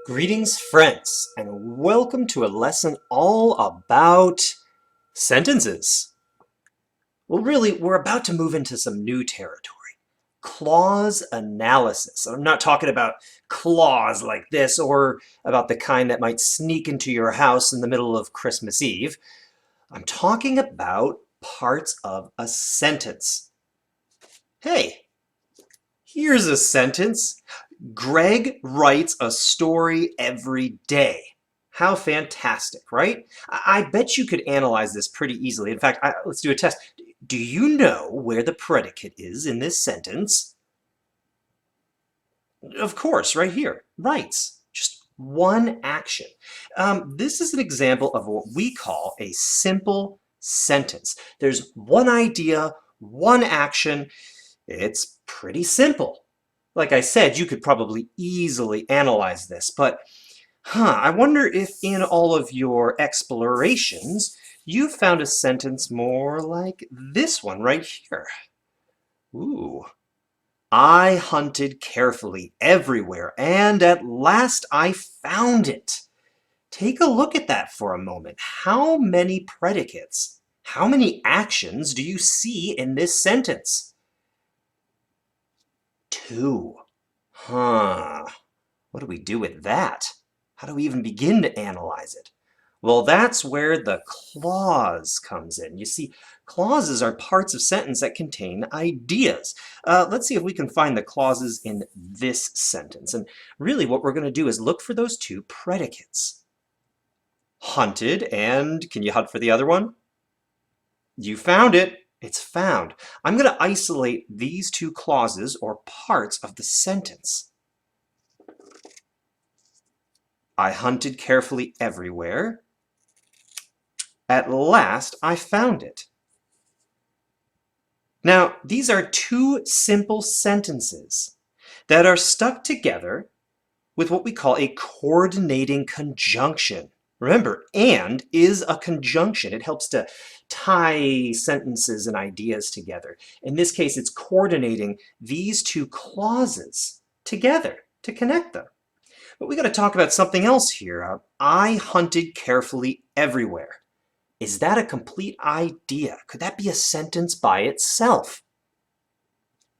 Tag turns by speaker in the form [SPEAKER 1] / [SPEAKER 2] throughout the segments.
[SPEAKER 1] Greetings, friends, and welcome to a lesson all about sentences. Well, really, we're about to move into some new territory. Clause analysis. I'm not talking about claws like this or about the kind that might sneak into your house in the middle of Christmas Eve. I'm talking about parts of a sentence. Hey, here's a sentence. Greg writes a story every day. How fantastic, right? I bet you could analyze this pretty easily. In fact, let's do a test. Do you know where the predicate is in this sentence? Of course, right here. Writes. Just one action. This is an example of what we call a simple sentence. There's one idea, one action. It's pretty simple. Like I said, you could probably easily analyze this, but I wonder if in all of your explorations, you found a sentence more like this one right here. Ooh. I hunted carefully everywhere, and at last I found it. Take a look at that for a moment. How many predicates, how many actions do you see in this sentence? Two. What do we do with that? How do we even begin to analyze it? Well, that's where the clause comes in. You see, clauses are parts of sentence that contain ideas. Let's see if we can find the clauses in this sentence. And really what we're going to do is look for those two predicates. Hunted, and can you hunt for the other one? You found it. It's found. I'm going to isolate these two clauses or parts of the sentence. I hunted carefully everywhere. At last, I found it. Now, these are two simple sentences that are stuck together with what we call a coordinating conjunction. Remember, and is a conjunction. It helps to tie sentences and ideas together. In this case, it's coordinating these two clauses together to connect them. But we got to talk about something else here. I hunted carefully everywhere. Is that a complete idea? Could that be a sentence by itself?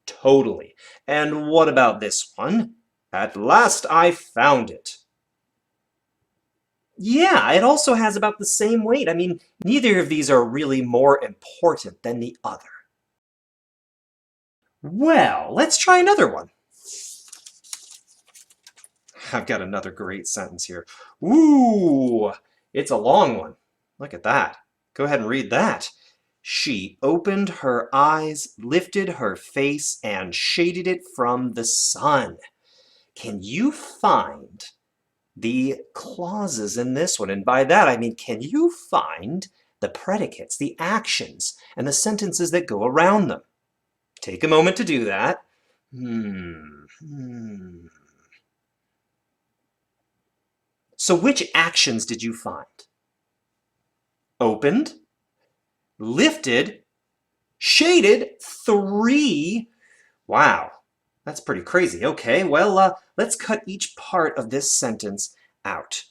[SPEAKER 1] Totally. And what about this one? At last I found it. Yeah, it also has about the same weight. I mean, neither of these are really more important than the other. Well, let's try another one. I've got another great sentence here. Ooh, it's a long one. Look at that. Go ahead and read that. She opened her eyes, lifted her face, and shaded it from the sun. Can you find the clauses in this one? And by that, I mean, can you find the predicates, the actions, and the sentences that go around them? Take a moment to do that. So which actions did you find? Opened, lifted, shaded, 3. Wow, that's pretty crazy. Okay, well, let's cut each part of this sentence out.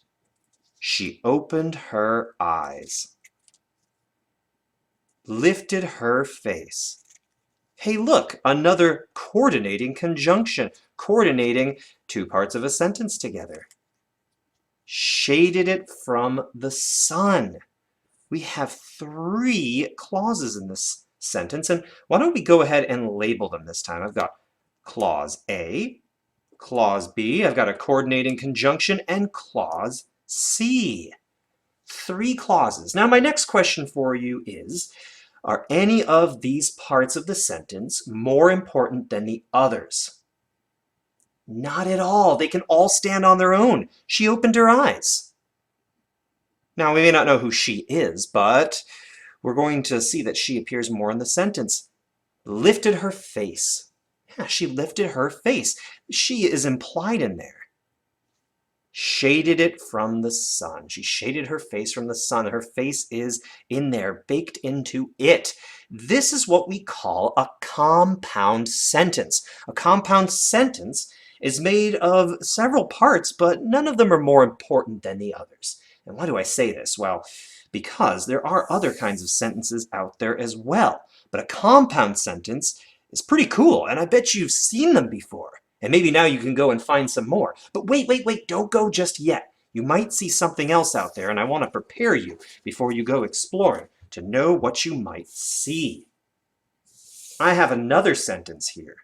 [SPEAKER 1] She opened her eyes, lifted her face. Hey, look, another coordinating conjunction, coordinating two parts of a sentence together. Shaded it from the sun. We have 3 clauses in this sentence, and why don't we go ahead and label them this time? I've got clause A, clause B, I've got a coordinating conjunction, and clause C. 3 clauses. Now my next question for you is, are any of these parts of the sentence more important than the others? Not at all. They can all stand on their own. She opened her eyes. Now, we may not know who she is, but we're going to see that she appears more in the sentence. Lifted her face. Yeah, she lifted her face. She is implied in there. Shaded it from the sun. She shaded her face from the sun. Her face is in there, baked into it. This is what we call a compound sentence. A compound sentence is made of several parts, but none of them are more important than the others. And why do I say this? Well, because there are other kinds of sentences out there as well. But a compound sentence is pretty cool, and I bet you've seen them before. And maybe now you can go and find some more. But wait, don't go just yet. You might see something else out there, and I want to prepare you before you go exploring to know what you might see. I have another sentence here.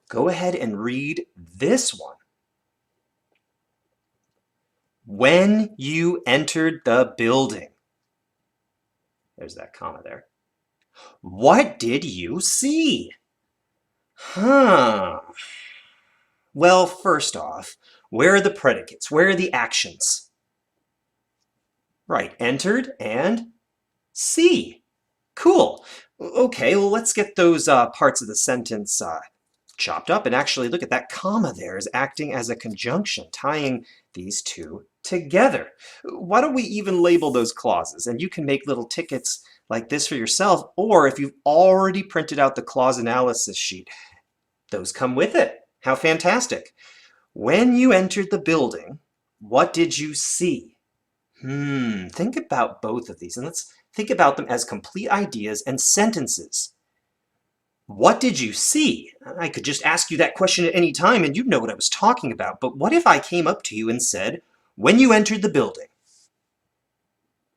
[SPEAKER 1] Go ahead and read this one. When you entered the building. There's that comma there. What did you see? Well, first off, where are the predicates? Where are the actions? Right, entered and see. Cool. Okay, well, let's get those parts of the sentence chopped up. And actually, look at that comma there is acting as a conjunction, tying these two together. Why don't we even label those clauses? And you can make little tickets like this for yourself, or if you've already printed out the clause analysis sheet, those come with it. How fantastic. When you entered the building, what did you see? Think about both of these, and let's think about them as complete ideas and sentences. What did you see? I could just ask you that question at any time and you'd know what I was talking about. But what if I came up to you and said, when you entered the building?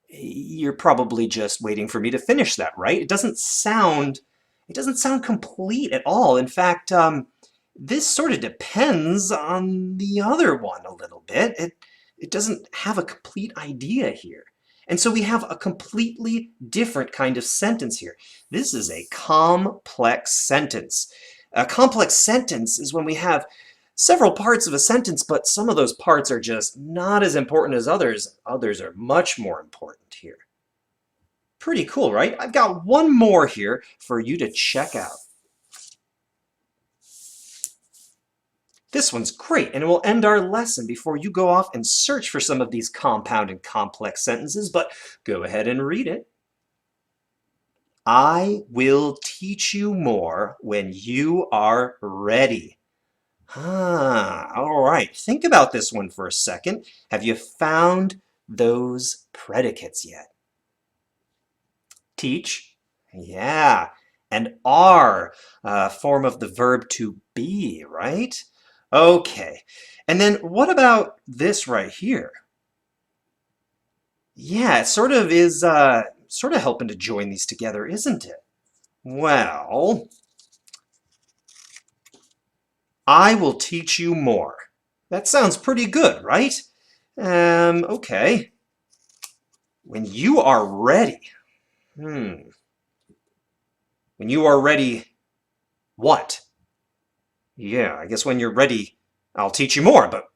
[SPEAKER 1] You're probably just waiting for me to finish that, right? It doesn't sound complete at all. In fact, this sort of depends on the other one a little bit. It doesn't have a complete idea here. And so we have a completely different kind of sentence here. This is a complex sentence. A complex sentence is when we have several parts of a sentence, but some of those parts are just not as important as others. Others are much more important here. Pretty cool, right? I've got one more here for you to check out. This one's great, and it will end our lesson before you go off and search for some of these compound and complex sentences, but go ahead and read it. I will teach you more when you are ready. All right. Think about this one for a second. Have you found those predicates yet? Teach? Yeah. And are, form of the verb to be, right? Okay, and then what about this right here? Yeah, it sort of is sort of helping to join these together, isn't it? Well, I will teach you more. That sounds pretty good, right? Okay. When you are ready. When you are ready, what? Yeah, I guess when you're ready, I'll teach you more, but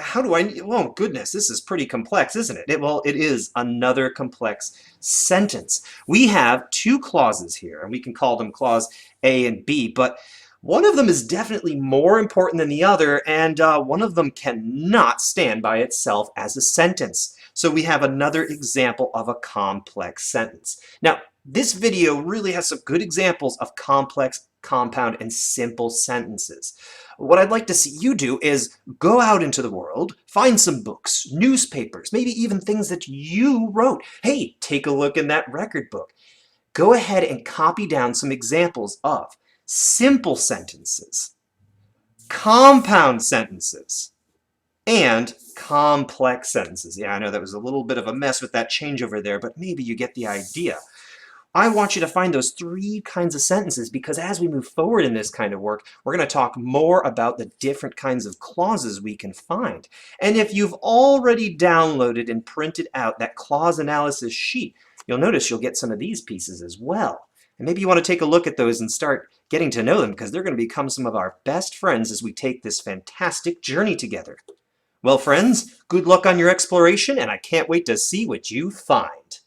[SPEAKER 1] how do I... Oh, goodness, this is pretty complex, isn't it? Well, it is another complex sentence. We have two clauses here, and we can call them clause A and B, but one of them is definitely more important than the other, and one of them cannot stand by itself as a sentence. So we have another example of a complex sentence. Now, this video really has some good examples of complex, compound, and simple sentences. What I'd like to see you do is go out into the world, find some books, newspapers, maybe even things that you wrote. Hey, take a look in that record book. Go ahead and copy down some examples of simple sentences, compound sentences, and complex sentences. Yeah, I know that was a little bit of a mess with that changeover there, but maybe you get the idea. I want you to find those three kinds of sentences because as we move forward in this kind of work, we're going to talk more about the different kinds of clauses we can find. And if you've already downloaded and printed out that clause analysis sheet, you'll notice you'll get some of these pieces as well. And maybe you want to take a look at those and start getting to know them because they're going to become some of our best friends as we take this fantastic journey together. Well, friends, good luck on your exploration, and I can't wait to see what you find.